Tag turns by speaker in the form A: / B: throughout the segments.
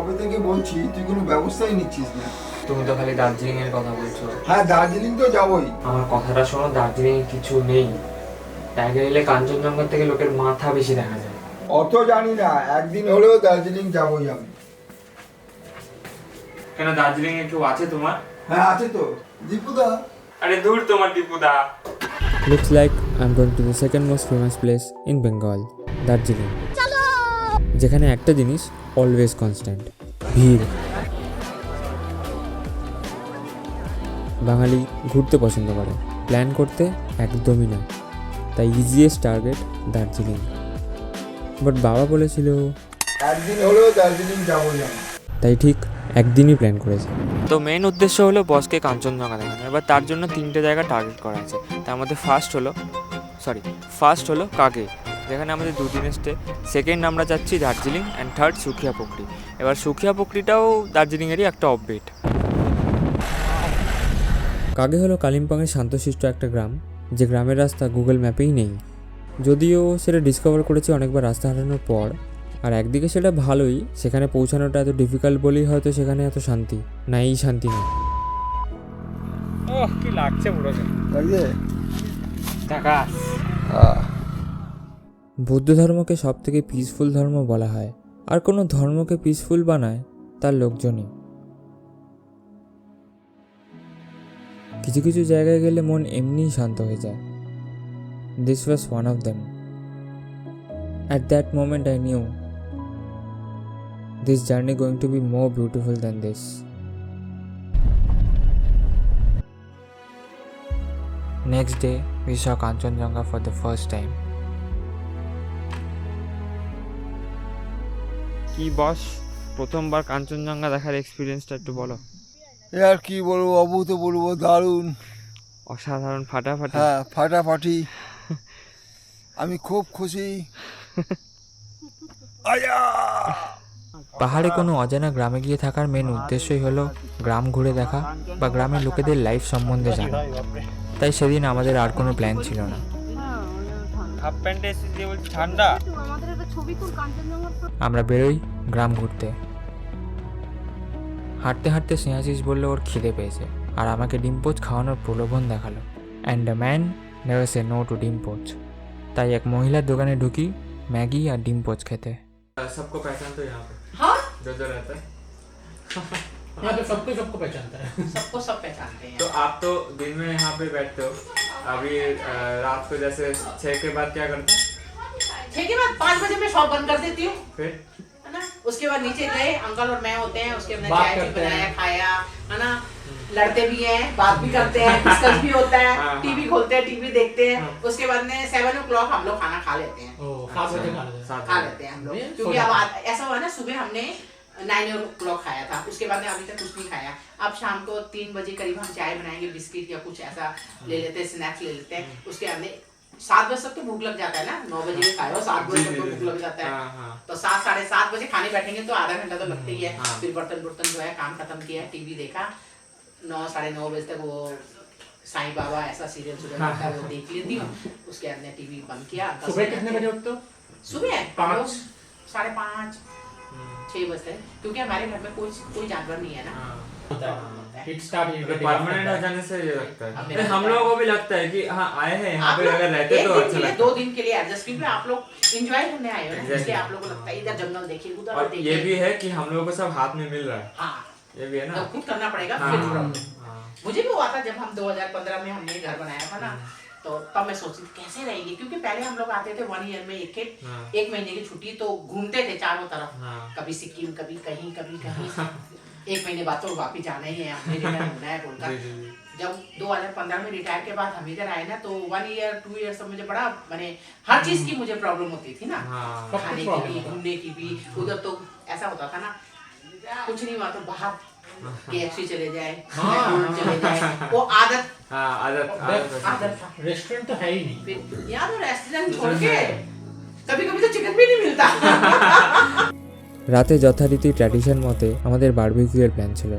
A: কবে থেকে বলছি, তুই কোনো ব্যবস্থাই নিচ্ছিস না।
B: তুমি তো খালি দার্জিলিং এর কথা বলছো।
A: হ্যাঁ, দার্জিলিং তো যাবোই।
B: আমার কথাটা শোনো, দার্জিলিং কিছু নেই। টাইগার হিলে কাঞ্চনজঙ্ঘা থেকে লোকের মাথা বেশি দেখা যায়।
A: অত জানি না, একদিন হলেও দার্জিলিং যাবোই আমি।
B: কেন, দার্জিলিং এ কেউ আছে তোমার?
A: হ্যাঁ আছে তো, দীপুদা।
B: আরে দূর তোমার দীপুদা।
C: Looks like I'm going to the second most famous place in Bengal, Darjeeling, যেখানে একটা জিনিস অলওয়েজ কনস্ট্যান্ট, ভিড়। বাঙালি ঘুরতে পছন্দ করে, প্ল্যান করতে একদমই না। তাই ইজিয়েস্ট টার্গেট দার্জিলিং। বাট বাবা বলেছিল
A: একদিন হলেও দার্জিলিং যাবোই আমি।
C: তাই ঠিক একদিনই প্ল্যান করেছে।
B: তো মেইন উদ্দেশ্য হলো বসকে কাঞ্চনজঙ্ঘা দেখানো। এবার তার জন্য 3টে জায়গা টার্গেট করা আছে। তার মধ্যে ফার্স্ট হলো কাগে, যেখানে আমাদের 2 দিনের স্টে। সেকেন্ড আমরা যাচ্ছি দার্জিলিং, অ্যান্ড থার্ড সুখিয়া পুকুরি। এবার সুখিয়া পুকুরিটাও দার্জিলিংয়েরই একটা অফবিট।
C: কাগে হলো কালিম্পংয়ের শান্তশিষ্ট একটা গ্রাম, যে গ্রামের রাস্তা গুগল ম্যাপেই নেই। যদিও সেটা ডিসকভার করেছি অনেকবার রাস্তা হাঁটানোর পর। আর একদিকে সেটা ভালোই, সেখানে পৌঁছানোটা এত ডিফিকাল্ট বলেই হয়তো সেখানে এত শান্তি। না, এই শান্তি নেই।
B: ওহ, কি লাগছে পুরোকে।
A: লাগছে?
B: টাকা।
C: বৌদ্ধ ধর্মকে সব থেকে পিসফুল ধর্ম বলা হয়, আর কোনো ধর্মকে পিসফুল বানায় তার লোকজনই। কিছু কিছু জায়গায় গেলে মন এমনিই শান্ত হয়ে যায়। This was one of them. At that moment I knew this journey going to be more beautiful than this.
B: Next day, we saw Kanchenjunga for the first time. কি বস, প্রথমবার কাঞ্চনজঙ্ঘা দেখার এক্সপিরিয়েন্সটা একটু বলো।
A: আর কি বলবো, অভূতপূর্ব, দারুণ,
B: অসাধারণ, ফাটাফাটি।
A: হ্যাঁ ফাটাফাটি। আমি খুব খুশি। আয়া!
C: পাহাড়ে কোনো অজানা গ্রামে গিয়ে থাকার মেন উদ্দেশ্যই হলো গ্রাম ঘুরে দেখা বা গ্রামের লোকেদের লাইফ সম্বন্ধে জানা। তাই সেদিন আমাদের আর কোনো প্ল্যান ছিল না।
B: হাফ প্যান্টে এসে দিয়ে বলছি ঠান্ডা।
C: আমরা বেরোই গ্রাম ঘুরতে। হাঁটতে হাঁটতে স্নেহাশিস বললো ওর খিদে পেয়েছে, আর আমাকে ডিমপোচ খাওয়ানোর প্রলোভন দেখালো। And a man never say no to ডিমপোচ। তাই এক মহিলার দোকানে ঢুকি ম্যাগি আর ডিমপোচ খেতে।
B: सबको पहचानते हो यहाँ पे?
D: हाँ,
B: जो रहता है।
D: यहाँ पे सबको पहचानता है। सबको सब पहचानते हैं।
B: तो आप तो दिन में यहाँ पे बैठते हो, अभी रात को जैसे 6 के बाद क्या करते हैं?
D: 6 के बाद 5 बजे मैं शॉप बंद कर देती हूँ,
B: फिर
D: है ना। उसके बाद नीचे गए, अंकल और मैं होते हैं, उसके बाद
E: बात
D: चाय भी
E: करते
D: बनाया,
E: हैं।
D: खाया, है ना। लड़ते भी हैं, बात भी करते हैं, डिस्कस भी होता है,
B: हाँ,
D: टीवी
B: हाँ।
D: खोलते हैं, टीवी देखते हैं।
E: हाँ।
D: उसके बाद में 7 o'clock हम लोग खाना खा लेते हैं।
E: 7 बजे खा लेते हैं।
D: खा लेते हैं हम लोग,
E: ये
D: क्योंकि
E: सोना।
D: अब ऐसा हुआ ना, सुबह हमने 9 o'clock खाया था, उसके बाद में अभी तक कुछ नहीं खाया। अब शाम को 3 बजे करीब हम चाय बनाएंगे, बिस्किट या कुछ ऐसा ले लेते हैं, स्नैक्स ले लेते हैं। उसके बाद में 7 बजे तक तो भूख लग जाता है ना, 9 बजे भी खाए हो, 7 बजे तक तो भूख लग जाता है।
B: हाँ, हाँ।
D: तो 7 साढ़े 7 बजे खाने बैठेंगे तो आधा घंटा तो लगता ही है।
B: हाँ।
D: फिर बर्तन जो है काम खत्म किया, टीवी देखा, 9 साढ़े 9 बजे तक वो साईं बाबा ऐसा सीरियल सुबह
B: हाँ,
D: आता है, वो देख लेती हूँ। उसके बाद में टीवी बंद किया।
E: सुबह कितने बजे उठते हो?
D: सुबह
E: 5?
D: 5:30 6 बजते हैं, क्योंकि हमारे घर में कोई जानवर नहीं है ना।
E: होता है। It start here getting
B: permanent हो
E: after that.
B: जाने से ये लगता है।
D: अब
B: अरे
D: मेरा
B: हम
D: लगता है।
B: लोगों को भी लगता है कि हाँ आए हैं यहाँ
D: आप
B: पे,
D: लोग
B: अगर रहते
D: एक
B: तो
D: दिन
B: अच्छा
D: के लिए,
B: लगता
D: 2 दिन के लिए एडजस्ट, क्योंकि आप लोग एंजॉय करने आए हो ना,
B: Exactly.
D: इसलिए आप लोगों को लगता है इधर जंगल देखिए, उधर
B: और
D: देखिए।
B: ये भी है कि हम लोगों को सब हाथ में मिल रहा है,
D: हाँ,
B: ये भी है ना।
D: तो खुद करना पड़ेगा
B: हाँ,
D: फिर
B: हाँ,
D: प्रॉब्लम।
B: हाँ।
D: मुझे भी हुआ था जब हम 2015 में हमने घर बनाया था ना, तो तब मैं सोची थी कैसे रहेंगे, क्योंकि पहले हम लोग आते थे 1 ईयर में
B: हाँ।
D: एक महीने की छुट्टी, तो घूमते थे चारों तरफ,
B: हाँ।
D: कभी सिक्किम, कभी कहीं कभी कहीं। 1 महीने बाद तो वापिस जाना ही है, हमने रिटायर होना है बोलकर।
B: जी, जी, जी।
D: जब 2015 में रिटायर के बाद हम इधर आए ना, तो 1 ईयर 2 ईयर से मुझे बड़ा मैंने हर चीज की मुझे प्रॉब्लम होती थी ना,
B: हाँ।
D: खाने की भी, घूमने की भी। उधर तो ऐसा होता था ना, कुछ नहीं हुआ तो बाहर KFC चले जाए, McDonald's चले जाए, वो आदत
B: हाँ, आदत
D: आदत था।
E: रेस्टोरेंट तो है ही नहीं।
D: फिर यार वो रेस्टोरेंट छोड़ के कभी कभी तो चिकन भी नहीं मिलता।
C: রাতে যথারীতি ট্র্যাডিশন মতে আমাদের বারবিকিউয়ের প্ল্যান ছিল।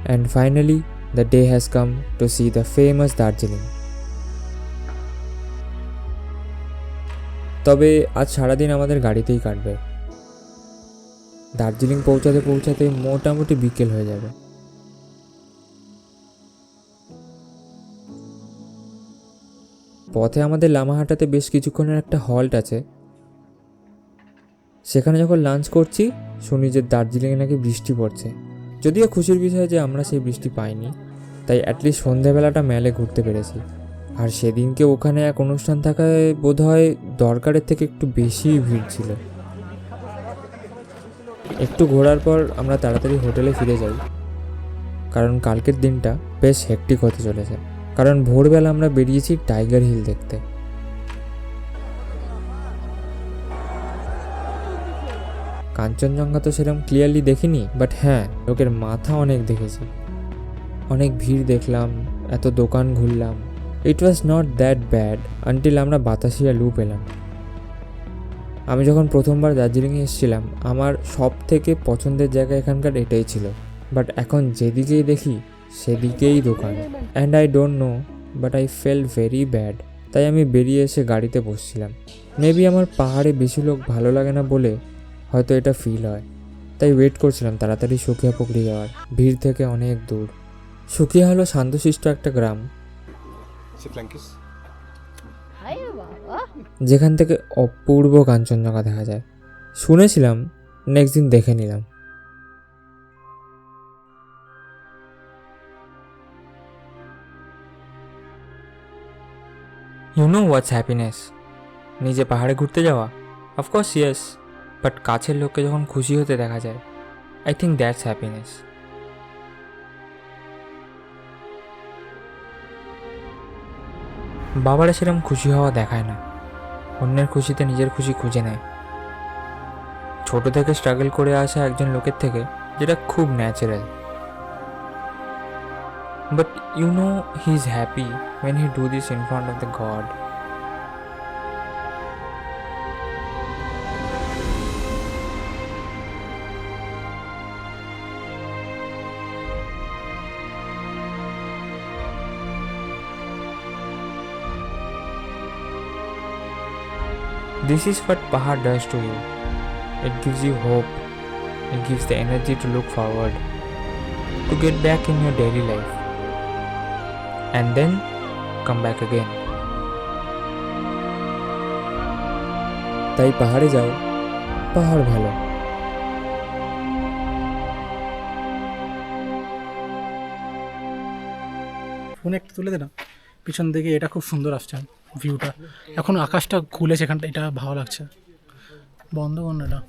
C: And finally the day has come to see the famous Darjeeling. তবে আজ সারাদিন আমাদের গাড়িতেই কাটবে। দার্জিলিং পৌঁছাতে পৌঁছাতে মোটামুটি বিকেল হয়ে যাবে। পথে আমাদের লামাহাটাতে বেশ কিছুক্ষণের একটা হল্ট আছে। সেখানে যখন লাঞ্চ করছি শুনি যে দার্জিলিংয়ে নাকি বৃষ্টি পড়ছে। যদিও খুশির বিষয় যে আমরা সেই বৃষ্টি পাইনি, তাই অ্যাটলিস্ট সন্ধ্যাবেলাটা মেলে ঘুরতে পেরেছি। আর সেদিনকে ওখানে এক অনুষ্ঠান থাকায় বোধহয় দরকারের থেকে একটু বেশিই ভিড় ছিল। একটু ঘোরার পর আমরা তাড়াতাড়ি হোটেলে ফিরে যাই, কারণ কালকের দিনটা বেশ হেক্টিক হতে চলেছে। কারণ ভোরবেলা আমরা বেরিয়েছি টাইগার হিল দেখতে। কাঞ্চনজঙ্ঘা তো সেরকম ক্লিয়ারলি দেখিনি, বাট হ্যাঁ লোকের মাথা অনেক দেখেছি। অনেক ভিড় দেখলাম, এত দোকান ঘুরলাম। It was not that bad until আমরা বাতাসিয়া লুপ এলাম। আমি যখন প্রথমবার দার্জিলিংয়ে এসেছিলাম আমার সব থেকে পছন্দের জায়গা এখানকার এটাই ছিল, বাট এখন যেদিকেই দেখি সেদিকেই দোকান। And I don't know but I fail very bad. তাই আমি বেরিয়ে এসে গাড়িতে বসছিলাম। মেবি আমার পাহাড়ে বেশি লোক ভালো লাগে না বলে হয়তো এটা ফিল হয়। তাই ওয়েট করছিলাম তাড়াতাড়ি সুখিয়া পুকুরি যাওয়ার, ভিড় থেকে অনেক দূর। সুখিয়া হলো শান্তশিষ্ট একটা গ্রাম, যেখান থেকে অপূর্ব কাঞ্চনজঙ্ঘা দেখা যায়। শুনেছিলাম, নেক্সট দিন দেখে নিলাম। You know what's happiness? নিজে পাহাড়ে ঘুরতে যাওয়া? অফকোর্স ইয়েস, বাট কাছের লোককে যখন খুশি হতে দেখা যায়, আই থিঙ্ক দ্যাটস হ্যাপিনেস। বাবারা সেরকম খুশি হওয়া দেখায় না, অন্যের খুশিতে নিজের খুশি খুঁজে নেয়। ছোট থেকে স্ট্রাগল করে আসা একজন লোকের থেকে, যেটা খুব natural. But you know he is happy when he do this in front of the God. This is what Pahad does to you. It gives you hope. It gives the energy to look forward, to get back in your daily life, and then come back again. তাই পাহাড়ে যাও, পাহাড় ভালো।
E: Phone একটু তুলে দে না, পিছন দিকে এটা খুব সুন্দর আসছে ভিউটা। এখন আকাশটা খুলেছে এখানটা, এটা ভালো লাগছে। বন্ধ কর না এটা।